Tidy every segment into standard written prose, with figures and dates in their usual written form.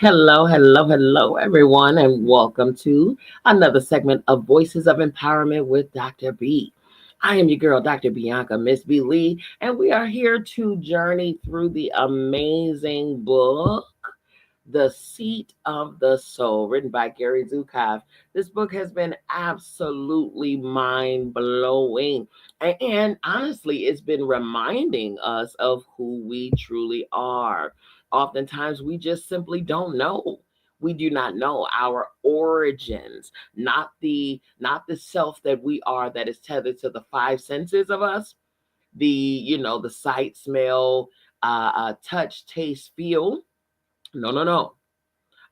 Hello, everyone, and welcome to another segment of Voices of Empowerment with Dr. B. I am your girl, Dr. Bianca, Miss B. Lee, and we are here to journey through the amazing book, The Seat of the Soul, written by Gary Zukav. This book has been absolutely mind blowing. And honestly, it's been reminding us of who we truly are. Oftentimes, we just simply don't know. We do not know our origins, not the self that we are that is tethered to the five senses of us, the sight, smell, touch, taste, feel. No,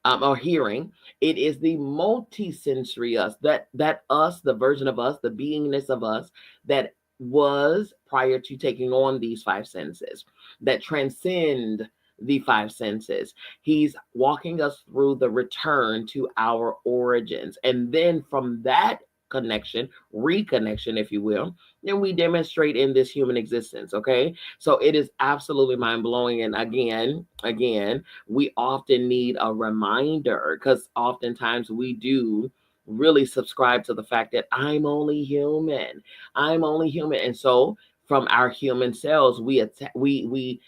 or hearing. It is the multisensory us, that us, the version of us, the beingness of us that was prior to taking on these five senses, that transcend the five senses. He's walking us through the return to our origins. And then from that connection, reconnection, if you will, then we demonstrate in this human existence. Okay. So it is absolutely mind blowing. And again, we often need a reminder because oftentimes we do really subscribe to the fact that I'm only human. I'm only human. And so from our human selves, we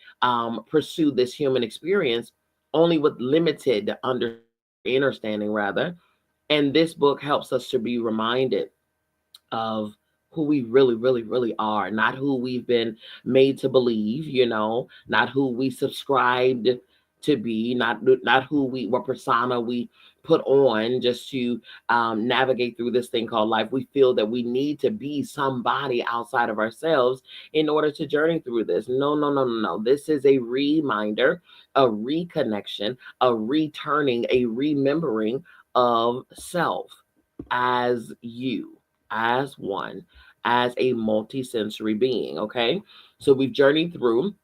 pursue this human experience only with limited understanding rather. And this book helps us to be reminded of who we really are, not who we've been made to believe, not who we subscribed to be, not who what persona we put on just to navigate through this thing called life. We feel that we need to be somebody outside of ourselves in order to journey through this. No. This is a reminder, a reconnection, a returning, a remembering of self as you, as one, as a multisensory being. Okay. So we've journeyed through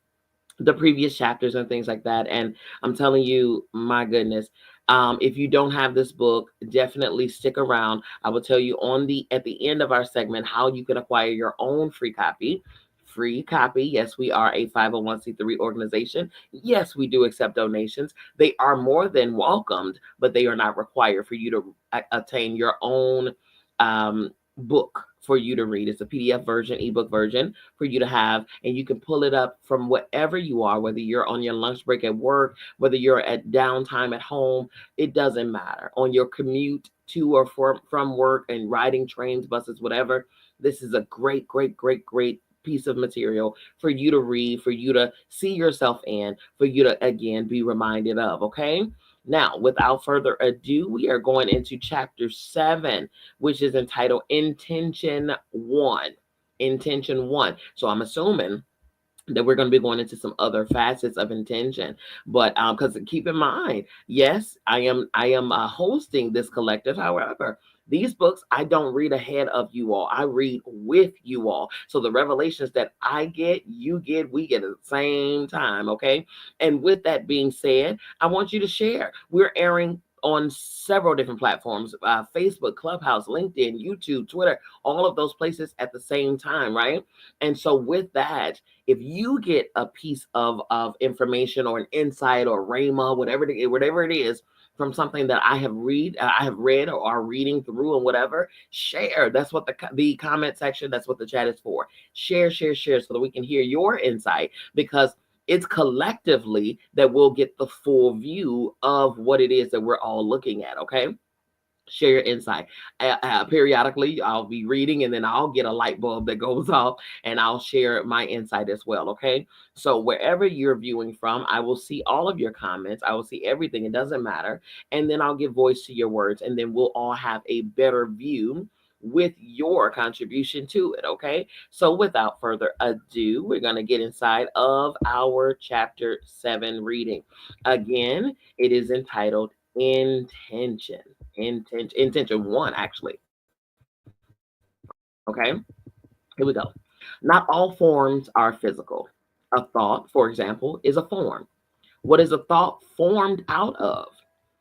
the previous chapters and things like that. And I'm telling you, my goodness, if you don't have this book, definitely stick around. I will tell you at the end of our segment how you can acquire your own free copy. Free copy. Yes, we are a 501c3 organization. Yes, we do accept donations. They are more than welcomed, but they are not required for you to attain your own book for you to read. It's a PDF version, ebook version for you to have, and you can pull it up from wherever you are, whether you're on your lunch break at work, whether you're at downtime at home. It doesn't matter. On your commute to or from work and riding trains, buses, whatever. This is a great piece of material for you to read, for you to see yourself in, for you to again be reminded of. Okay. Now, without further ado, we are going into chapter 7, which is entitled Intention 1. Intention 1. So I'm assuming that we're going to be going into some other facets of intention, but because keep in mind, yes, I am hosting this collective. However, these books I don't read ahead of you all, I read with you all. So the revelations that I get, you get, we get at the same time. Okay. And with that being said, I want you to share. We're airing on several different platforms: Facebook, Clubhouse, LinkedIn, YouTube, Twitter, all of those places at the same time, right? And so with that, if you get a piece of information or an insight or rhema, whatever it is, from something that I have read or are reading through and whatever, share. That's what the comment section, that's what the chat is for. Share so that we can hear your insight, because it's collectively that we'll get the full view of what it is that we're all looking at. Okay. Share your insight. Periodically, I'll be reading and then I'll get a light bulb that goes off and I'll share my insight as well. Okay. So, wherever you're viewing from, I will see all of your comments. I will see everything. It doesn't matter. And then I'll give voice to your words. And then we'll all have a better view with your contribution to it. Okay. So, without further ado, we're going to get inside of our chapter 7 reading. Again, it is entitled Intention. Intention 1, actually. Okay, here we go. Not all forms are physical. A thought, for example, is a form. What is a thought formed out of?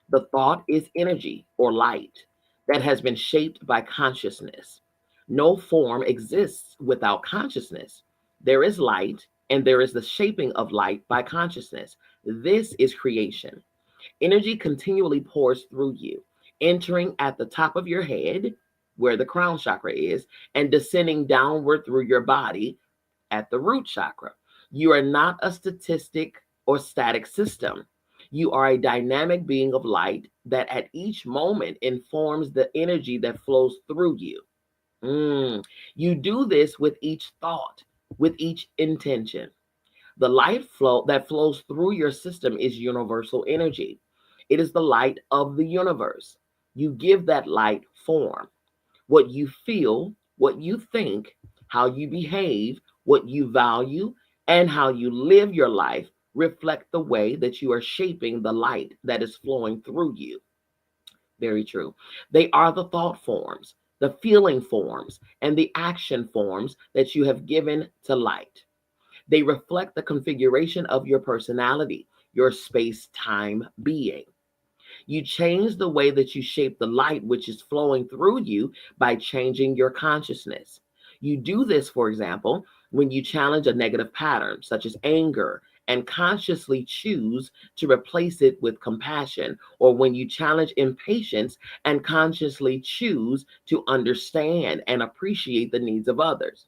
The thought is energy or light that has been shaped by consciousness. No form exists without consciousness. There is light, and there is the shaping of light by consciousness. This is creation. Energy continually pours through you, entering at the top of your head, where the crown chakra is, and descending downward through your body at the root chakra. You are not a statistic or static system. You are a dynamic being of light that at each moment informs the energy that flows through you. You do this with each thought, with each intention. The light flow that flows through your system is universal energy. It is the light of the universe. You give that light form. What you feel, what you think, how you behave, what you value, and how you live your life reflect the way that you are shaping the light that is flowing through you. Very true. They are the thought forms, the feeling forms, and the action forms that you have given to light. They reflect the configuration of your personality, your space time being. You change the way that you shape the light which is flowing through you by changing your consciousness. You do this, for example, when you challenge a negative pattern, such as anger, and consciously choose to replace it with compassion, or when you challenge impatience and consciously choose to understand and appreciate the needs of others.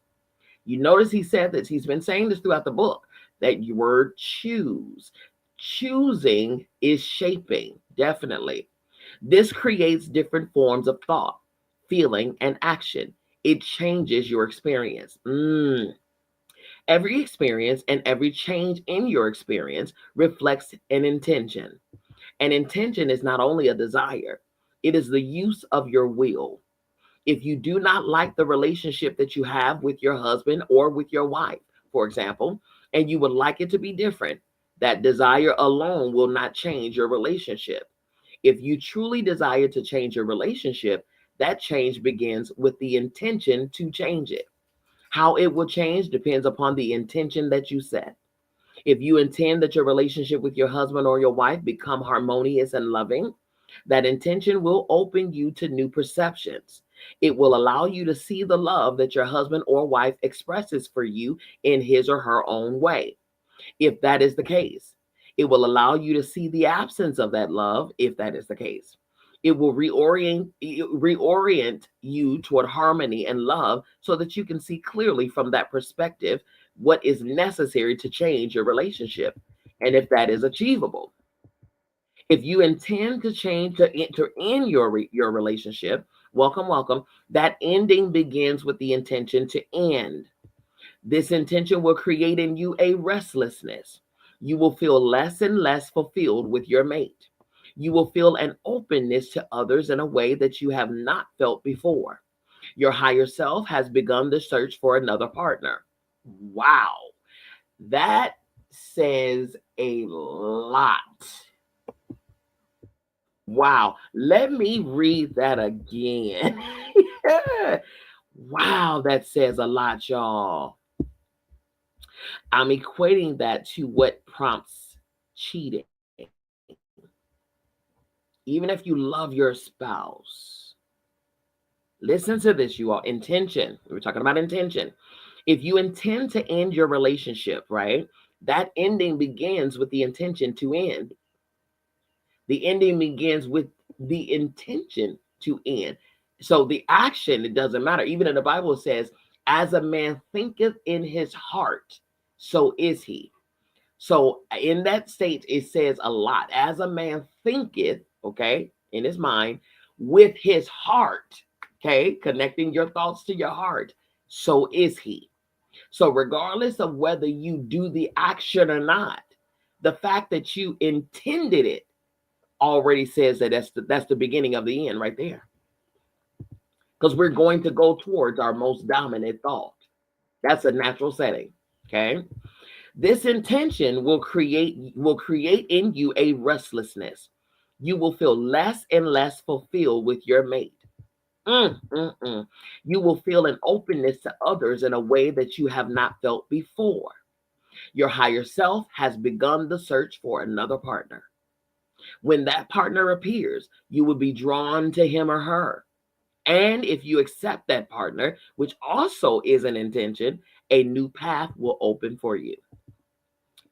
You notice he said this, he's been saying this throughout the book, that your word choose. Choosing is shaping, definitely. This creates different forms of thought, feeling, and action. It changes your experience. Every experience and every change in your experience reflects an intention. An intention is not only a desire, it is the use of your will. If you do not like the relationship that you have with your husband or with your wife, for example, and you would like it to be different, that desire alone will not change your relationship. If you truly desire to change your relationship, that change begins with the intention to change it. How it will change depends upon the intention that you set. If you intend that your relationship with your husband or your wife become harmonious and loving, that intention will open you to new perceptions. It will allow you to see the love that your husband or wife expresses for you in his or her own way. If that is the case, it will allow you to see the absence of that love, if that is the case. It will reorient you toward harmony and love so that you can see clearly from that perspective what is necessary to change your relationship and if that is achievable. If you intend to change to end your relationship, welcome, welcome. That ending begins with the intention to end. This intention will create in you a restlessness. You will feel less and less fulfilled with your mate. You will feel an openness to others in a way that you have not felt before. Your higher self has begun the search for another partner. Wow. That says a lot. Wow. Let me read that again. Wow, that says a lot, y'all. I'm equating that to what prompts cheating. Even if you love your spouse, listen to this, you all. Intention. We were talking about intention. If you intend to end your relationship, right, that ending begins with the intention to end. The ending begins with the intention to end. So the action, it doesn't matter. Even in the Bible, it says, as a man thinketh in his heart, so is he. So in that state, it says a lot. As a man thinketh, okay, in his mind, with his heart, okay, connecting your thoughts to your heart, so is he. So regardless of whether you do the action or not, the fact that you intended it already says that that's the beginning of the end right there. Because we're going to go towards our most dominant thought. That's a natural setting. Okay. This intention will create in you a restlessness. You will feel less and less fulfilled with your mate. You will feel an openness to others in a way that you have not felt before. Your higher self has begun the search for another partner. When that partner appears, you will be drawn to him or her. And if you accept that partner, which also is an intention, a new path will open for you.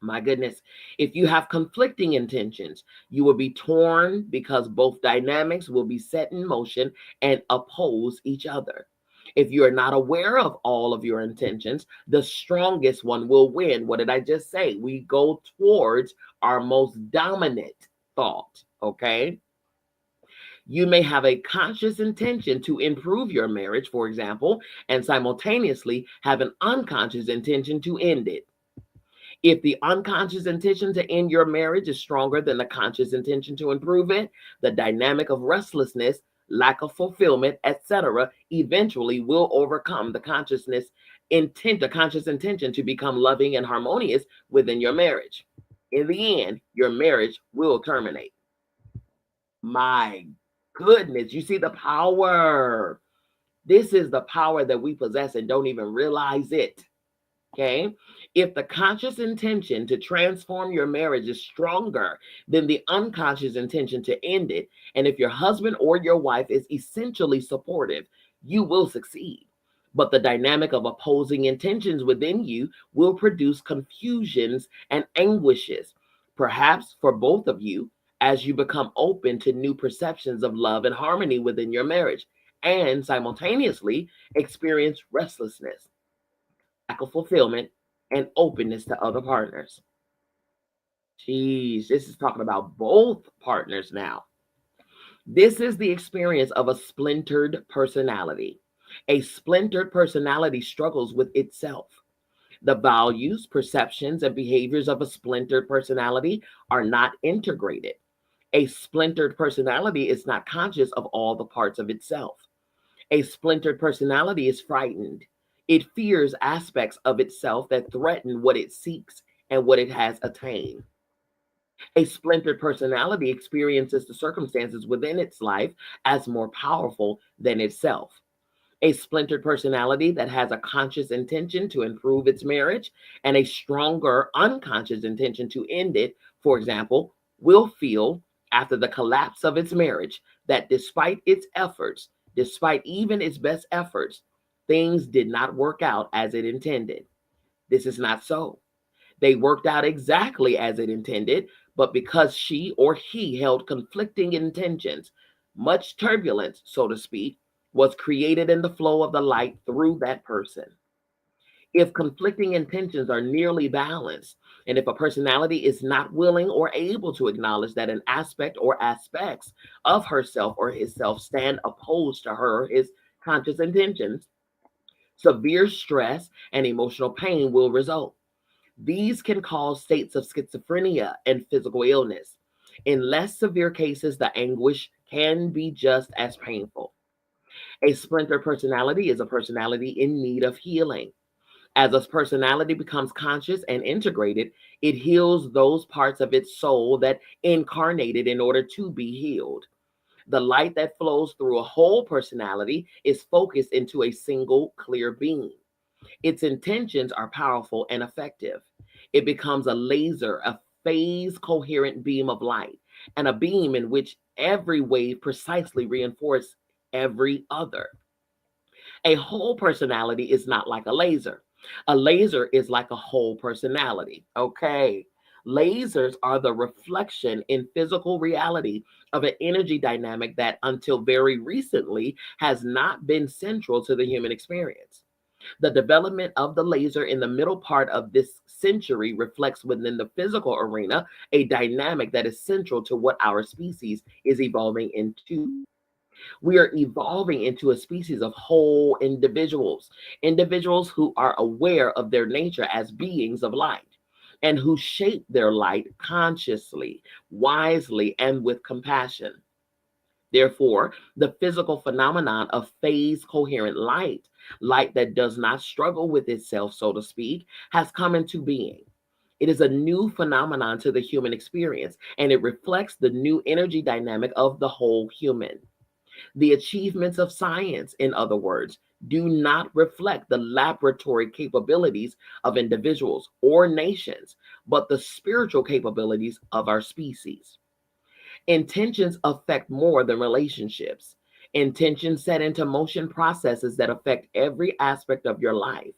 My goodness. If you have conflicting intentions, you will be torn because both dynamics will be set in motion and oppose each other. If you are not aware of all of your intentions, the strongest one will win. What did I just say? We go towards our most dominant thought, okay? You may have a conscious intention to improve your marriage, for example, and simultaneously have an unconscious intention to end it. If the unconscious intention to end your marriage is stronger than the conscious intention to improve it, the dynamic of restlessness, lack of fulfillment, etc., eventually will overcome the conscious intention to become loving and harmonious within your marriage. In the end, your marriage will terminate. My goodness, you see the power. This is the power that we possess and don't even realize it. Okay. If the conscious intention to transform your marriage is stronger than the unconscious intention to end it, and if your husband or your wife is essentially supportive, you will succeed. But the dynamic of opposing intentions within you will produce confusions and anguishes, perhaps for both of you, as you become open to new perceptions of love and harmony within your marriage, and simultaneously experience restlessness, lack of fulfillment, and openness to other partners. Jeez, this is talking about both partners now. This is the experience of a splintered personality. A splintered personality struggles with itself. The values, perceptions, and behaviors of a splintered personality are not integrated. A splintered personality is not conscious of all the parts of itself. A splintered personality is frightened. It fears aspects of itself that threaten what it seeks and what it has attained. A splintered personality experiences the circumstances within its life as more powerful than itself. A splintered personality that has a conscious intention to improve its marriage and a stronger unconscious intention to end it, for example, will feel after the collapse of its marriage that despite its efforts, despite even its best efforts, things did not work out as it intended. This is not so. They worked out exactly as it intended, but because she or he held conflicting intentions, much turbulence, so to speak, was created in the flow of the light through that person. If conflicting intentions are nearly balanced, and if a personality is not willing or able to acknowledge that an aspect or aspects of herself or his self stand opposed to her or his conscious intentions, severe stress and emotional pain will result. These can cause states of schizophrenia and physical illness. In less severe cases, the anguish can be just as painful. A splinter personality is a personality in need of healing. As a personality becomes conscious and integrated, it heals those parts of its soul that incarnated in order to be healed. The light that flows through a whole personality is focused into a single clear beam. Its intentions are powerful and effective. It becomes a laser, a phase coherent beam of light, and a beam in which every wave precisely reinforces every other. A whole personality is not like a laser. A laser is like a whole personality. Okay. Lasers are the reflection in physical reality of an energy dynamic that, until very recently, has not been central to the human experience. The development of the laser in the middle part of this century reflects within the physical arena a dynamic that is central to what our species is evolving into. We are evolving into a species of whole individuals, individuals who are aware of their nature as beings of light and who shape their light consciously, wisely, and with compassion. Therefore, the physical phenomenon of phase coherent light, light that does not struggle with itself, so to speak, has come into being. It is a new phenomenon to the human experience, and it reflects the new energy dynamic of the whole human. The achievements of science, in other words, do not reflect the laboratory capabilities of individuals or nations, but the spiritual capabilities of our species. Intentions affect more than relationships. Intentions set into motion processes that affect every aspect of your life.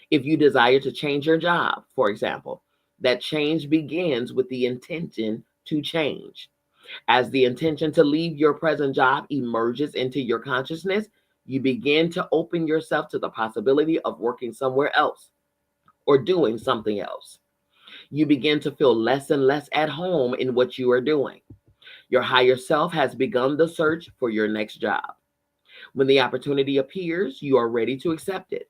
If you desire to change your job, for example, That change begins with the intention to change. As the intention to leave your present job emerges into your consciousness, you begin to open yourself to the possibility of working somewhere else or doing something else. You begin to feel less and less at home in what you are doing. Your higher self has begun the search for your next job. When the opportunity appears, you are ready to accept it.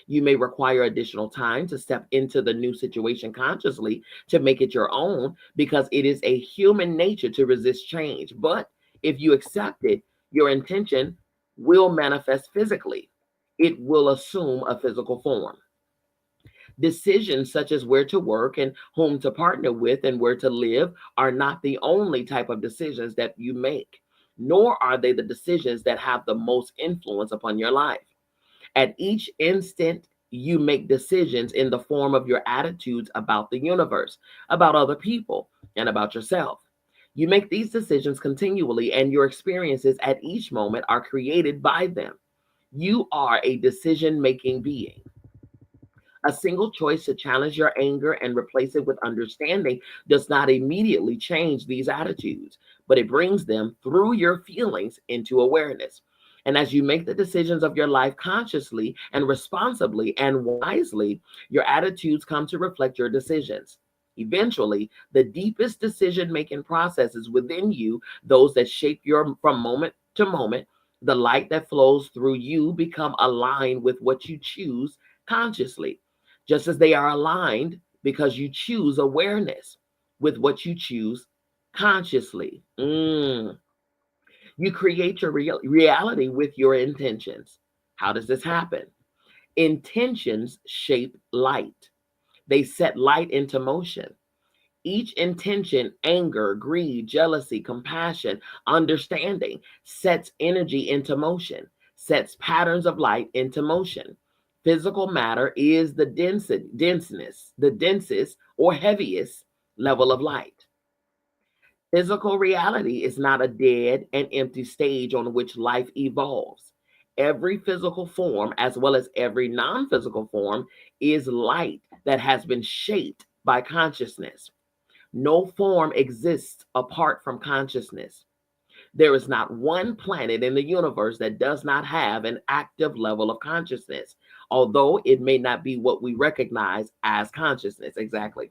You may require additional time to step into the new situation consciously to make it your own because it is a human nature to resist change. But if you accept it, your intention will manifest physically. It will assume a physical form. Decisions such as where to work and whom to partner with and where to live are not the only type of decisions that you make, nor are they the decisions that have the most influence upon your life. At each instant, you make decisions in the form of your attitudes about the universe, about other people, and about yourself. You make these decisions continually, and your experiences at each moment are created by them. You are a decision making being. A single choice to challenge your anger and replace it with understanding does not immediately change these attitudes, but it brings them through your feelings into awareness. And as you make the decisions of your life consciously and responsibly and wisely, your attitudes come to reflect your decisions. Eventually, the deepest decision making processes within you, those that shape your from moment to moment, the light that flows through you become aligned with what you choose consciously, just as they are aligned because you choose awareness with what you choose consciously. You create your reality with your intentions. How does this happen? Intentions shape light, they set light into motion. Each intention, anger, greed, jealousy, compassion, understanding, sets energy into motion, sets patterns of light into motion. Physical matter is the the densest or heaviest level of light. Physical reality is not a dead and empty stage on which life evolves. Every physical form, as well as every non physical form, is light that has been shaped by consciousness. No form exists apart from consciousness. There is not one planet in the universe that does not have an active level of consciousness, although it may not be what we recognize as consciousness exactly.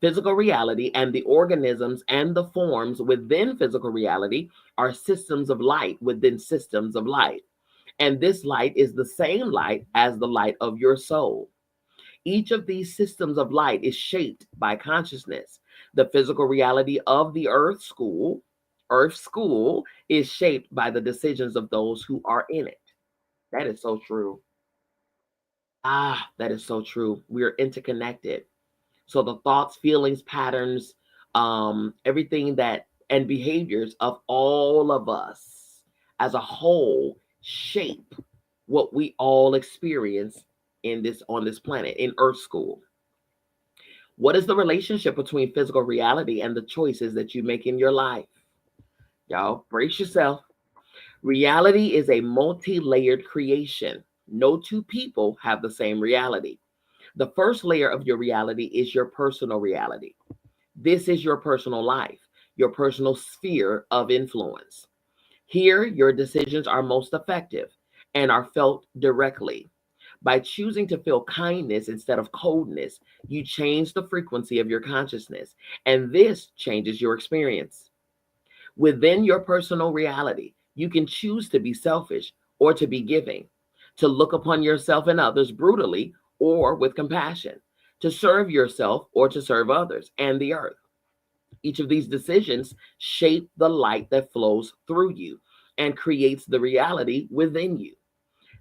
Physical reality and the organisms and the forms within physical reality are systems of light within systems of light. And this light is the same light as the light of your soul. Each of these systems of light is shaped by consciousness. The physical reality of the Earth school is shaped by the decisions of those who are in it. That is so true. That is so true. We are interconnected. So the thoughts, feelings, patterns, everything that and behaviors of all of us as a whole shape what we all experience in this on this planet in Earth school. What is the relationship between physical reality and the choices that you make in your life? Y'all, brace yourself. Reality is a multi layered creation. No two people have the same reality. The first layer of your reality is your personal reality. This is your personal life, your personal sphere of influence. Here, your decisions are most effective and are felt directly. By choosing to feel kindness instead of coldness, you change the frequency of your consciousness, and this changes your experience. Within your personal reality, you can choose to be selfish or to be giving, to look upon yourself and others brutally or with compassion, to serve yourself or to serve others and the earth. Each of these decisions shape the light that flows through you and creates the reality within you.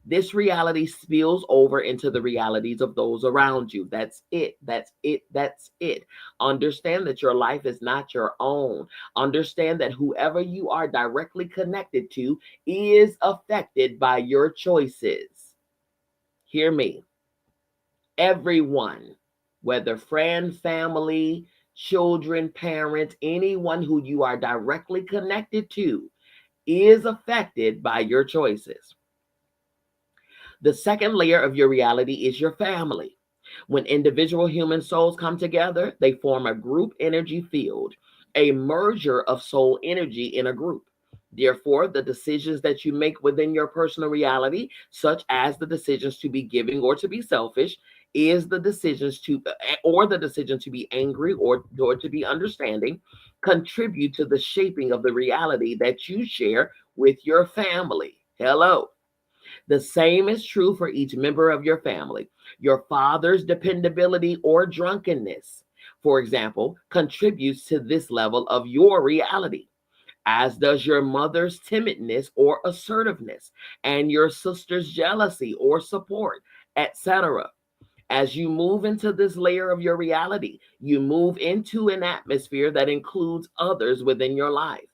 This reality spills over into the realities of those around you. That's it. That's it. That's it. Understand that your life is not your own. Understand that whoever you are directly connected to is affected by your choices. Hear me. Everyone, whether friend, family, children, parents, anyone who you are directly connected to is affected by your choices. The second layer of your reality is your family. When individual human souls come together, they form a group energy field, a merger of soul energy in a group. Therefore, the decisions that you make within your personal reality, such as the decisions to be giving or to be selfish, is the decisions to, or the decision to be angry or to be understanding, contribute to the shaping of the reality that you share with your family. Hello. The same is true for each member of your family. Your father's dependability or drunkenness, for example, contributes to this level of your reality, as does your mother's timidness or assertiveness, and your sister's jealousy or support, etc. As you move into this layer of your reality, you move into an atmosphere that includes others within your life.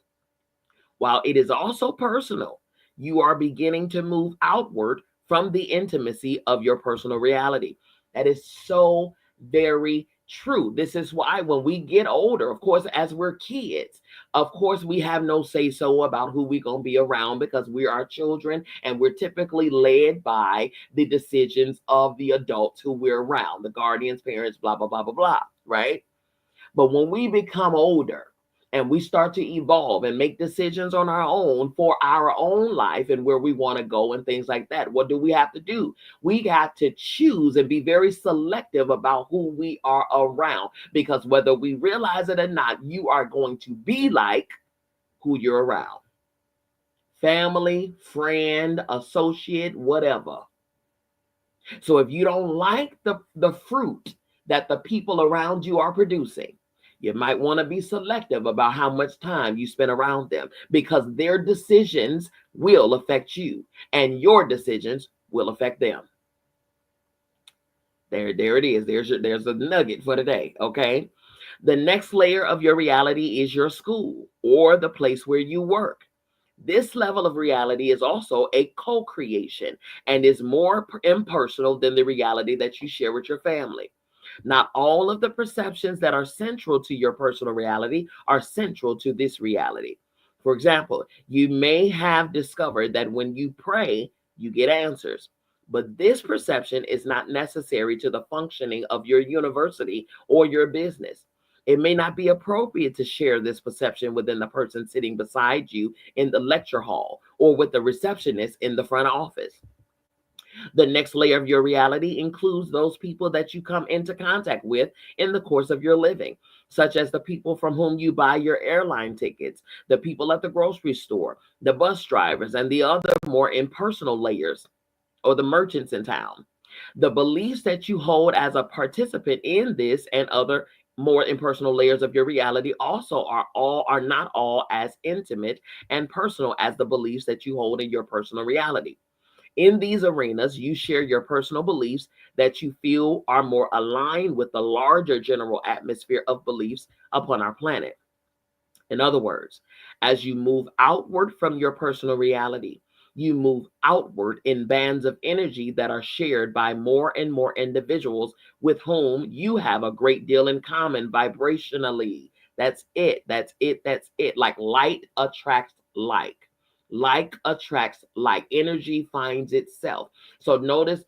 While it is also personal, you are beginning to move outward from the intimacy of your personal reality. That is so very true. This is why when we get older, of course, as we're kids, of course, we have no say so about who we're going to be around because we are children and we're typically led by the decisions of the adults who we're around, the guardians, parents, blah, blah, blah, blah, blah, right? But when we become older and we start to evolve and make decisions on our own for our own life and where we want to go and things like that, what do we have to do? We got to choose and be very selective about who we are around, because whether we realize it or not, you are going to be like who you're around. Family, friend, associate, whatever. So if you don't like the fruit that the people around you are producing, you might want to be selective about how much time you spend around them, because their decisions will affect you and your decisions will affect them. There it is. There's a nugget for today. Okay. The next layer of your reality is your school or the place where you work. This level of reality is also a co creation and is more impersonal than the reality that you share with your family. Not all of the perceptions that are central to your personal reality are central to this reality. For example, you may have discovered that when you pray, you get answers. But this perception is not necessary to the functioning of your university or your business. It may not be appropriate to share this perception within the person sitting beside you in the lecture hall or with the receptionist in the front office. The next layer of your reality includes those people that you come into contact with in the course of your living, such as the people from whom you buy your airline tickets, the people at the grocery store, the bus drivers, and the other more impersonal layers, or the merchants in town. The beliefs that you hold as a participant in this and other more impersonal layers of your reality also are not all as intimate and personal as the beliefs that you hold in your personal reality. In these arenas, you share your personal beliefs that you feel are more aligned with the larger general atmosphere of beliefs upon our planet. In other words, as you move outward from your personal reality, you move outward in bands of energy that are shared by more and more individuals with whom you have a great deal in common vibrationally. That's it. That's it. That's it. Like light attracts like. Like attracts like. Energy finds itself. So notice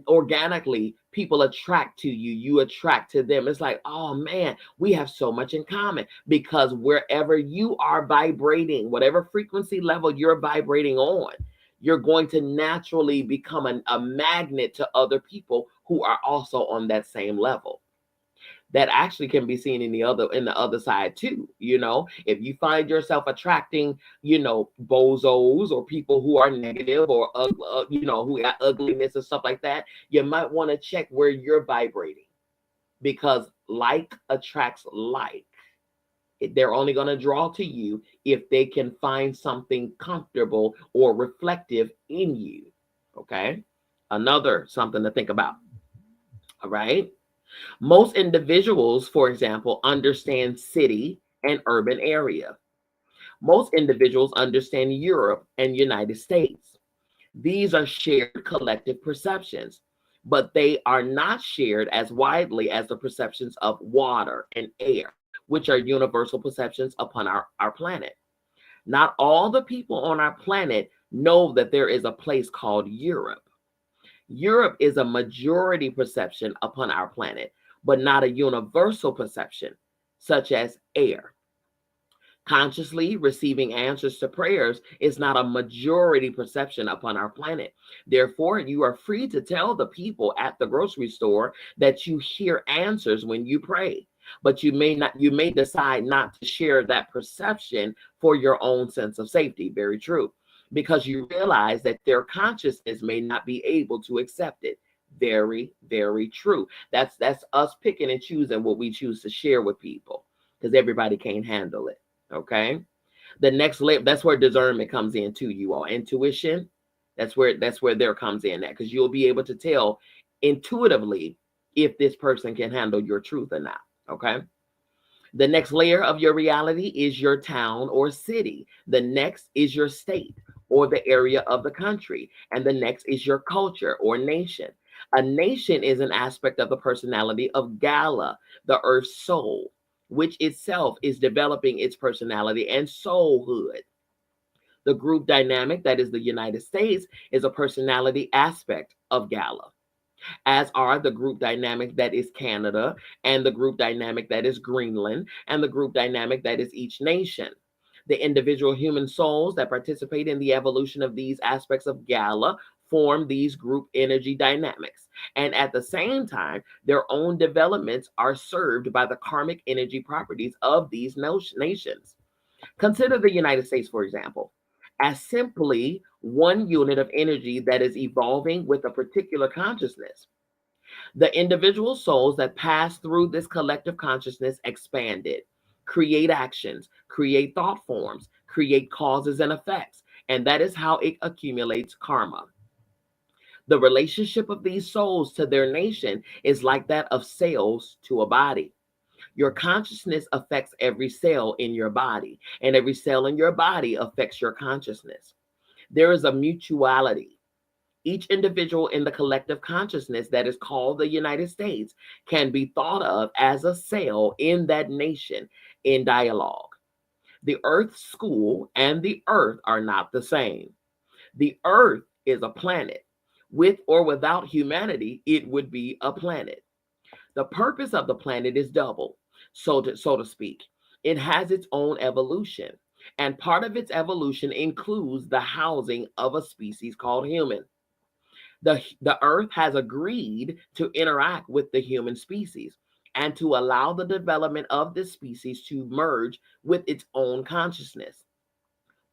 organically, people attract to you. You attract to them. It's like, oh man, we have so much in common, because wherever you are vibrating, whatever frequency level you're vibrating on, you're going to naturally become a magnet to other people who are also on that same level. That actually can be seen in the other side too. If you find yourself attracting, bozos or people who are negative or who got ugliness and stuff like that, you might want to check where you're vibrating, because like attracts like. They're only going to draw to you if they can find something comfortable or reflective in you. Okay. Another something to think about. All right. Most individuals, for example, understand city and urban area. Most individuals understand Europe and United States. These are shared collective perceptions, but they are not shared as widely as the perceptions of water and air, which are universal perceptions upon our planet. Not all the people on our planet know that there is a place called Europe. Europe is a majority perception upon our planet, but not a universal perception, such as air. Consciously receiving answers to prayers is not a majority perception upon our planet. Therefore, you are free to tell the people at the grocery store that you hear answers when you pray. But you may decide not to share that perception for your own sense of safety. Very true. Because you realize that their consciousness may not be able to accept it. Very, very true. That's us picking and choosing what we choose to share with people because everybody can't handle it. Okay. The next layer, that's where discernment comes in too, you all. Intuition, that's where there comes in that, because you'll be able to tell intuitively if this person can handle your truth or not. Okay. The next layer of your reality is your town or city. The next is your state or the area of the country. And the next is your culture or nation. A nation is an aspect of the personality of Gala, the earth's soul, which itself is developing its personality and soulhood. The group dynamic, that is the United States, is a personality aspect of Gala, as are the group dynamic that is Canada, and the group dynamic that is Greenland, and the group dynamic that is each nation. The individual human souls that participate in the evolution of these aspects of Gala form these group energy dynamics. And at the same time, their own developments are served by the karmic energy properties of these nations. Consider the United States, for example, as simply one unit of energy that is evolving with a particular consciousness. The individual souls that pass through this collective consciousness expand it, create actions, create thought forms, create causes and effects, and that is how it accumulates karma. The relationship of these souls to their nation is like that of cells to a body. Your consciousness affects every cell in your body, and every cell in your body affects your consciousness. There is a mutuality. Each individual in the collective consciousness that is called the United States can be thought of as a cell in that nation in dialogue. The Earth school and the Earth are not the same. The Earth is a planet. With or without humanity, it would be a planet. The purpose of the planet is double, so to speak. It has its own evolution, and part of its evolution includes the housing of a species called human. The earth has agreed to interact with the human species and to allow the development of this species to merge with its own consciousness.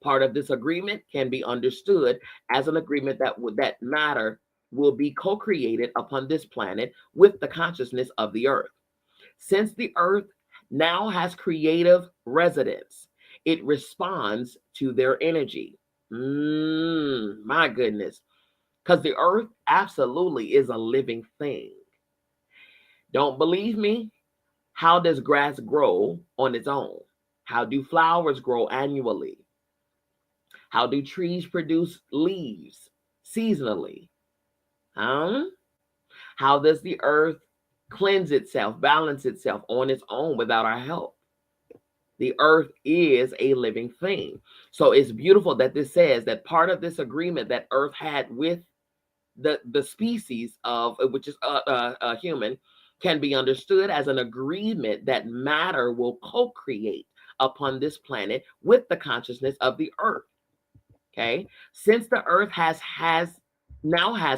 Part of this agreement can be understood as an agreement that matter will be co-created upon this planet with the consciousness of the earth. Since the earth now has creative residents, it responds to their energy. My goodness. Because the earth absolutely is a living thing. Don't believe me? How does grass grow on its own? How do flowers grow annually? How do trees produce leaves seasonally? Huh? How does the earth cleanse itself, balance itself on its own without our help? The earth is a living thing. So it's beautiful that this says that part of this agreement that earth had with the species of which is a human can be understood as an agreement that matter will co-create upon this planet with the consciousness of the earth. Okay, since the earth has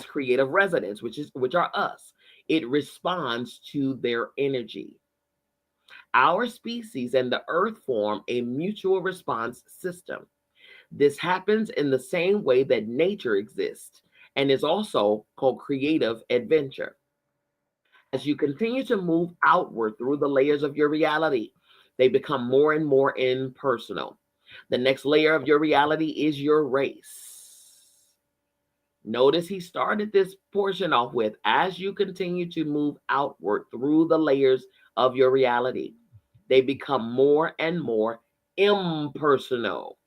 creative residents, which are us, it responds to their energy. Our species and the earth form a mutual response system. This happens in the same way that nature exists and is also called creative adventure. As you continue to move outward through the layers of your reality, they become more and more impersonal. The next layer of your reality is your race. Notice he started this portion off with, as you continue to move outward through the layers of your reality, they become more and more impersonal,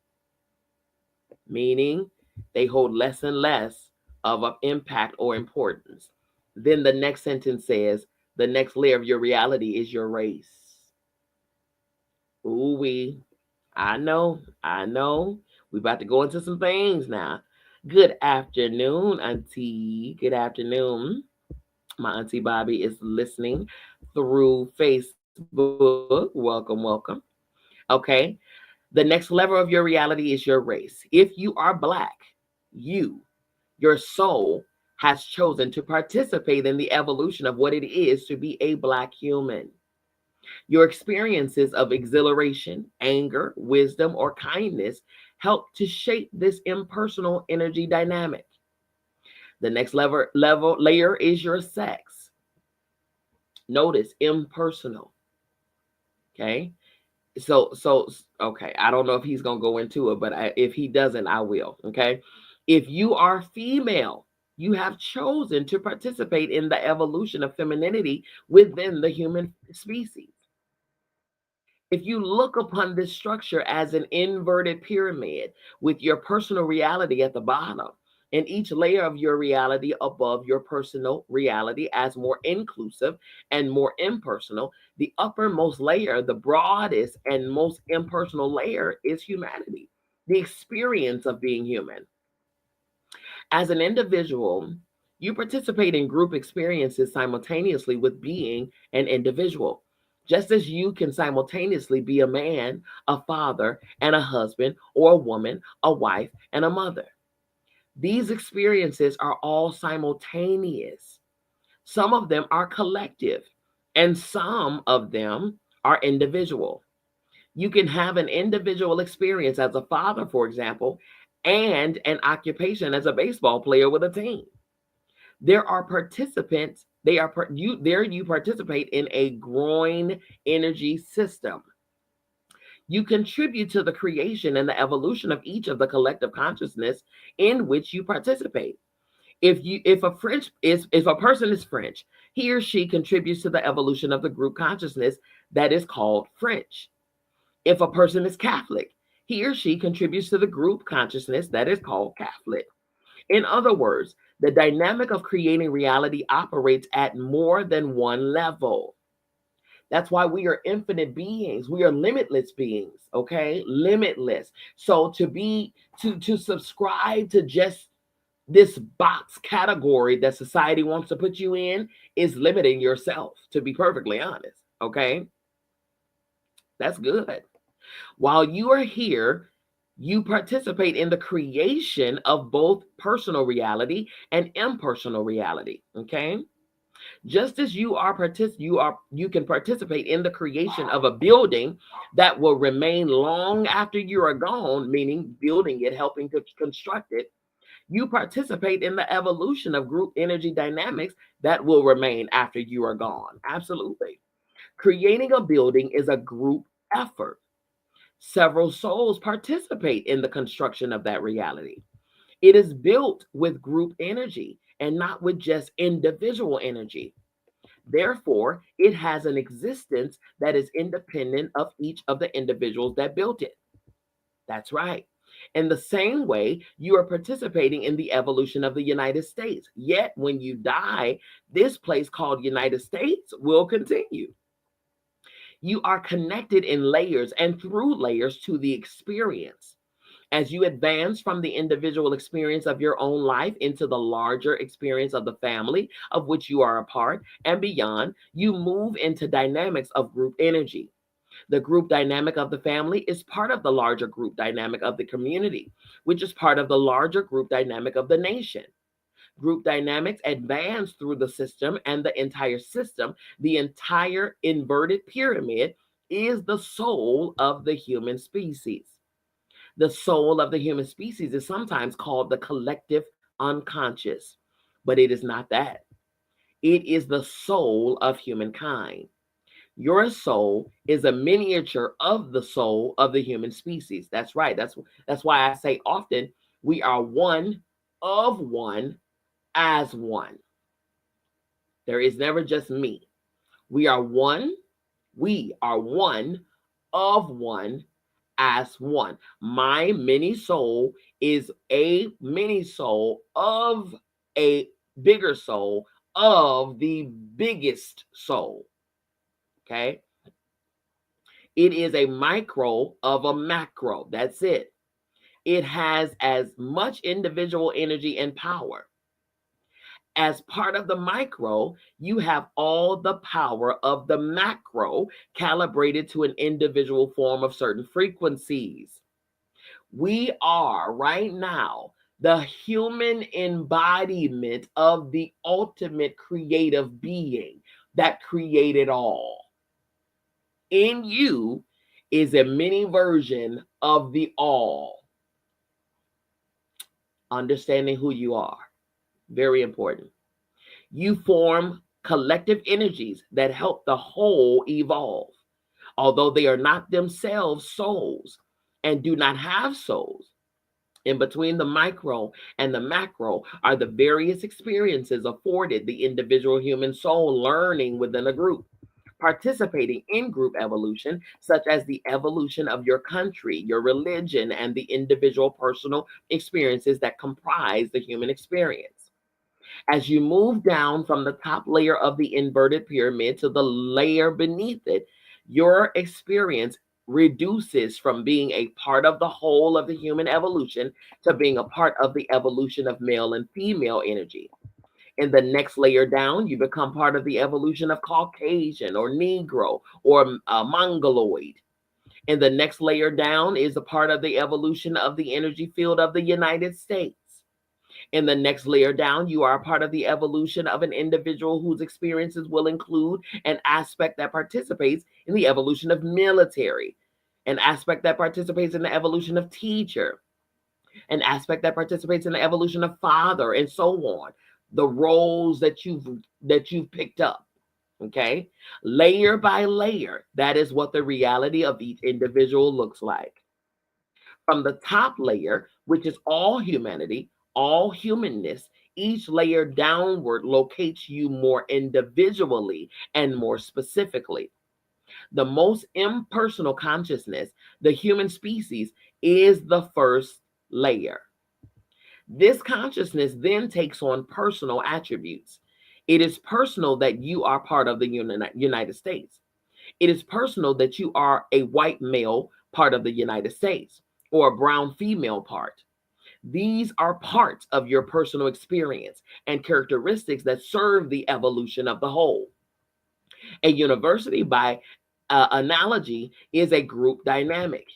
meaning they hold less and less of an impact or importance. Then the next sentence says, the next layer of your reality is your race. Ooh, I know. We're about to go into some things now. Good afternoon, Auntie. Good afternoon. My Auntie Bobby is listening through Facebook. Welcome, welcome. Okay. The next level of your reality is your race. If you are Black, you, your soul, has chosen to participate in the evolution of what it is to be a Black human. Your experiences of exhilaration, anger, wisdom, or kindness help to shape this impersonal energy dynamic. The next level layer is your sex. Notice impersonal. Okay. So okay. I don't know if he's gonna go into it, but if he doesn't, I will. Okay. If you are female, you have chosen to participate in the evolution of femininity within the human species. If you look upon this structure as an inverted pyramid with your personal reality at the bottom and each layer of your reality above your personal reality as more inclusive and more impersonal, the uppermost layer, the broadest and most impersonal layer, is humanity, the experience of being human. As an individual, you participate in group experiences simultaneously with being an individual, just as you can simultaneously be a man, a father, and a husband, or a woman, a wife, and a mother. These experiences are all simultaneous. Some of them are collective, and some of them are individual. You can have an individual experience as a father, for example, and an occupation as a baseball player with a team. There are participants, they are you there you participate in a growing energy system. You contribute to the creation and the evolution of each of the collective consciousness in which you participate. If a person is French, he or she contributes to the evolution of the group consciousness that is called French. If a person is Catholic, he or she contributes to the group consciousness that is called Catholic. In other words, the dynamic of creating reality operates at more than one level. That's why we are infinite beings. We are limitless beings, okay? Limitless. So to subscribe to just this box category that society wants to put you in is limiting yourself, to be perfectly honest, okay? That's good. While you are here, you participate in the creation of both personal reality and impersonal reality. Okay. Just as you can participate in the creation of a building that will remain long after you are gone, meaning building it, helping to construct it. You participate in the evolution of group energy dynamics that will remain after you are gone. Absolutely. Creating a building is a group effort. Several souls participate in the construction of that reality. It is built with group energy and not with just individual energy. Therefore, it has an existence that is independent of each of the individuals that built it. That's right. In the same way, you are participating in the evolution of the United States. Yet, when you die, this place called United States will continue. You are connected in layers and through layers to the experience. As you advance from the individual experience of your own life into the larger experience of the family of which you are a part and beyond, you move into dynamics of group energy. The group dynamic of the family is part of the larger group dynamic of the community, which is part of the larger group dynamic of the nation. Group dynamics advance through the system, and the entire system, the entire inverted pyramid, is the soul of the human species. The soul of the human species is sometimes called the collective unconscious, but it is not that. It is the soul of humankind. Your soul is a miniature of the soul of the human species. That's right. That's why I say often we are one of one as one. There is never just me. We are one. We are one of one as one. My mini soul is a mini soul of a bigger soul of the biggest soul. Okay. It is a micro of a macro. That's it. It has as much individual energy and power. As part of the micro, you have all the power of the macro calibrated to an individual form of certain frequencies. We are right now the human embodiment of the ultimate creative being that created all. In you is a mini version of the all. Understanding who you are, very important. You form collective energies that help the whole evolve, although they are not themselves souls and do not have souls. In between the micro and the macro are the various experiences afforded the individual human soul learning within a group, participating in group evolution, such as the evolution of your country, your religion, and the individual personal experiences that comprise the human experience. As you move down from the top layer of the inverted pyramid to the layer beneath it, your experience reduces from being a part of the whole of the human evolution to being a part of the evolution of male and female energy. In the next layer down, you become part of the evolution of Caucasian or Negro or Mongoloid. And the next layer down is a part of the evolution of the energy field of the United States. In the next layer down, you are a part of the evolution of an individual whose experiences will include an aspect that participates in the evolution of military, an aspect that participates in the evolution of teacher, an aspect that participates in the evolution of father, and so on. The roles that you've picked up. Okay, layer by layer, that is what the reality of each individual looks like. From the top layer, which is all humanity, all humanness, each layer downward locates you more individually and more specifically. The most impersonal consciousness, the human species, is the first layer. This consciousness then takes on personal attributes. It is personal that you are part of the United States. It is personal that you are a white male part of the United States or a brown female part. These are parts of your personal experience and characteristics that serve the evolution of the whole. A university, by analogy, is a group dynamic.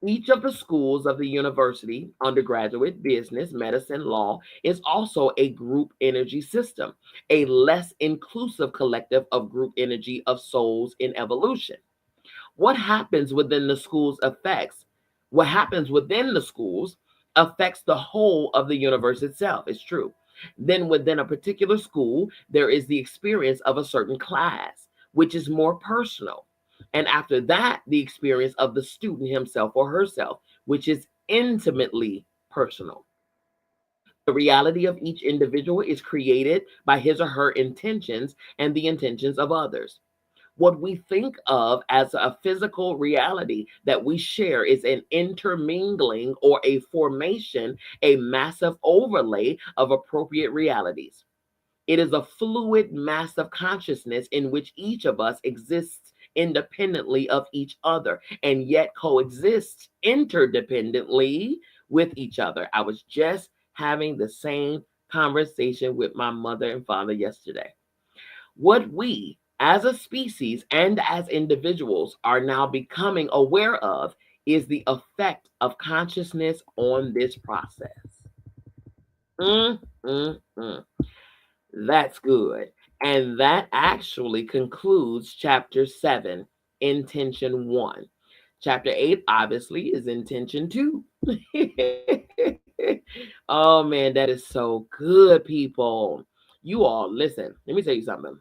Each of the schools of the university, undergraduate, business, medicine, law, is also a group energy system, a less inclusive collective of group energy of souls in evolution. What happens within the schools affects what happens within the schools affects the whole of the universe itself. It's true. Then within a particular school, there is the experience of a certain class, which is more personal. And after that, the experience of the student himself or herself, which is intimately personal. The reality of each individual is created by his or her intentions and the intentions of others. What we think of as a physical reality that we share is an intermingling or a formation, a massive overlay of appropriate realities. It is a fluid mass of consciousness in which each of us exists independently of each other and yet coexists interdependently with each other. I was just having the same conversation with my mother and father yesterday. What we as a species and as individuals are now becoming aware of is the effect of consciousness on this process. Mm, mm, mm. That's good. And that actually concludes chapter 7, intention 1. Chapter 8, obviously, is intention 2. Oh man, that is so good, people. You all, listen, let me tell you something.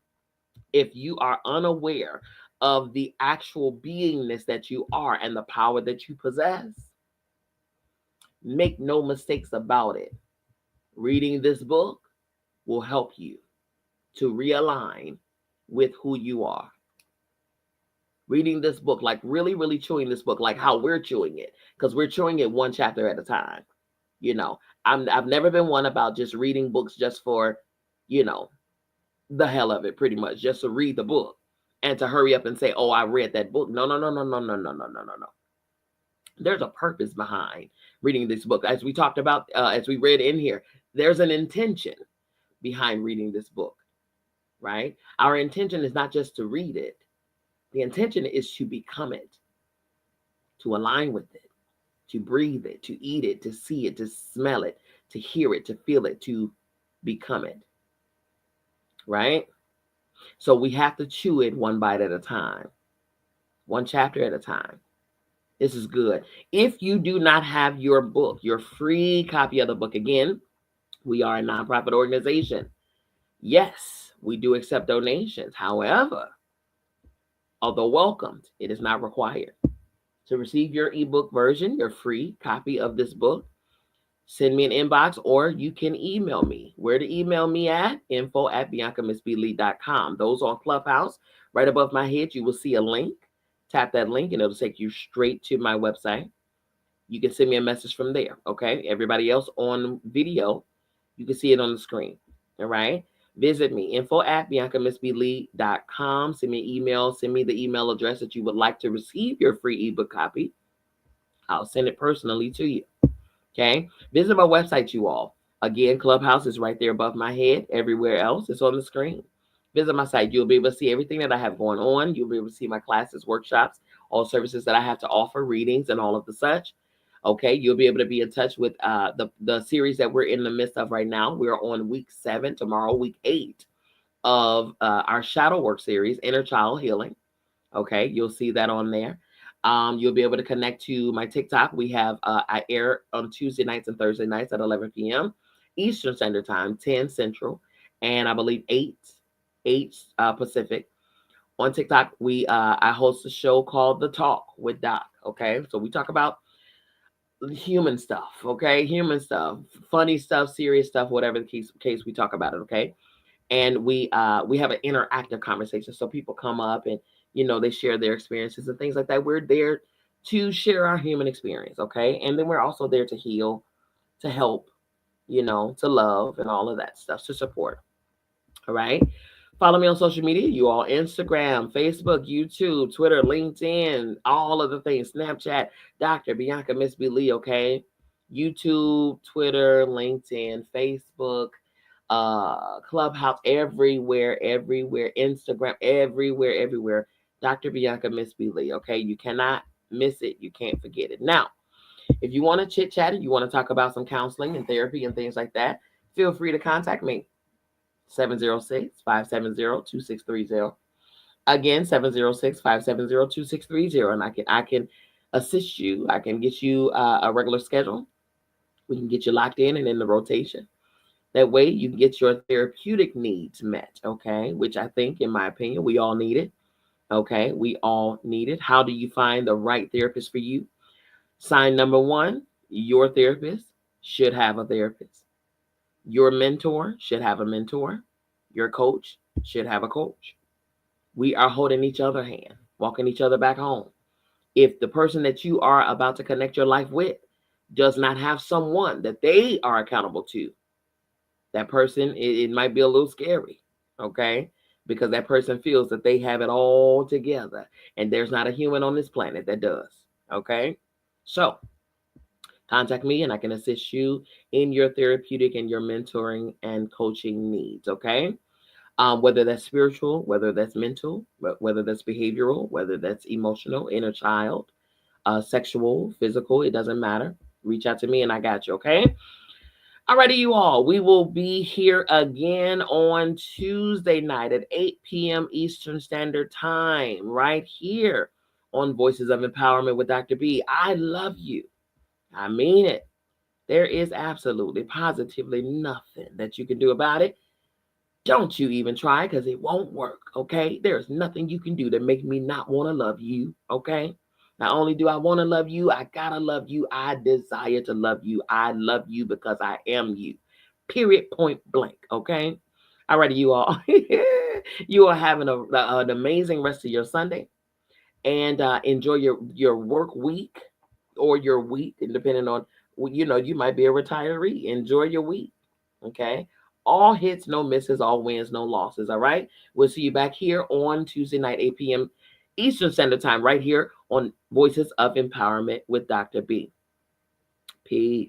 If you are unaware of the actual beingness that you are and the power that you possess, make no mistakes about it. Reading this book will help you to realign with who you are. Reading this book, like really, really chewing this book, like how we're chewing it, because we're chewing it one chapter at a time. You know, I've never been one about just reading books just for, you know, the hell of it, pretty much, just to read the book and to hurry up and say, oh, I read that book. No, no, no, no, no, no, no, no, no, no, no. There's a purpose behind reading this book. As we talked about, as we read in here, there's an intention behind reading this book, right? Our intention is not just to read it. The intention is to become it, to align with it, to breathe it, to eat it, to see it, to smell it, to hear it, to feel it, to become it, right? So we have to chew it one bite at a time, one chapter at a time. This is good. If you do not have your book, your free copy of the book, again, we are a nonprofit organization. Yes, we do accept donations. However, although welcomed, it is not required. To receive your ebook version, your free copy of this book, send me an inbox or you can email me. Where to email me at? info@biancamissblee.com. Those on Clubhouse, right above my head, you will see a link. Tap that link and it'll take you straight to my website. You can send me a message from there, okay? Everybody else on video, you can see it on the screen, all right? Visit me, info@biancamissblee.com. Send me an email. Send me the email address that you would like to receive your free ebook copy. I'll send it personally to you, okay? Visit my website, you all. Again, Clubhouse is right there above my head. Everywhere else, it's on the screen. Visit my site. You'll be able to see everything that I have going on. You'll be able to see my classes, workshops, all services that I have to offer, readings, and all of the such. Okay, you'll be able to be in touch with the series that we're in the midst of right now. We're on week 7, tomorrow, week 8 of our shadow work series, Inner Child Healing. Okay, you'll see that on there. You'll be able to connect to my TikTok. We have I air on Tuesday nights and Thursday nights at 11 p.m. Eastern Standard Time, 10 Central, and I believe 8 Pacific. On TikTok, I host a show called The Talk with Doc. Okay, so we talk about human stuff, okay? Human stuff, funny stuff, serious stuff, whatever the case we talk about it, okay? And we have an interactive conversation. So people come up and they share their experiences and things like that. We're there to share our human experience, okay? And then we're also there to heal, to help, to love and all of that stuff, to support. All right. Follow me on social media. You all Instagram, Facebook, YouTube, Twitter, LinkedIn, all of the things. Snapchat, Dr. Bianca Miss B. Lee, okay? YouTube, Twitter, LinkedIn, Facebook, Clubhouse, everywhere, Instagram, everywhere. Dr. Bianca Miss B. Lee, okay? You cannot miss it. You can't forget it. Now, if you want to chit chat and you want to talk about some counseling and therapy and things like that, feel free to contact me. 706-570-2630. Again, 706-570-2630. And I can assist you. I can get you a regular schedule. We can get you locked in and in the rotation. That way you can get your therapeutic needs met, okay? Which I think, in my opinion, we all need it. Okay, we all need it. How do you find the right therapist for you? Sign number 1, your therapist should have a therapist. Your mentor should have a mentor. Your coach should have a coach. We are holding each other's hand, walking each other back home. If the person that you are about to connect your life with does not have someone that they are accountable to, that person, it might be a little scary, okay? Because that person feels that they have it all together, and there's not a human on this planet that does, okay? So contact me and I can assist you in your therapeutic and your mentoring and coaching needs, okay? Whether that's spiritual, whether that's mental, whether that's behavioral, whether that's emotional, inner child, sexual, physical, it doesn't matter. Reach out to me and I got you, okay? Alrighty, you all. We will be here again on Tuesday night at 8 p.m. Eastern Standard Time, right here on Voices of Empowerment with Dr. B. I love you. I mean it. There is absolutely, positively nothing that you can do about it. Don't you even try, because it won't work, okay? There's nothing you can do to make me not want to love you, okay? Not only do I want to love you, I gotta love you. I desire to love you. I love you because I am you. Period, point blank, okay? Alrighty, you all. You are having an amazing rest of your Sunday. And enjoy your work week or your week, depending on, you might be a retiree. Enjoy your week, okay? All hits, no misses, all wins, no losses, all right? We'll see you back here on Tuesday night, 8 p.m. Eastern Standard Time, right here on Voices of Empowerment with Dr. B. Peace.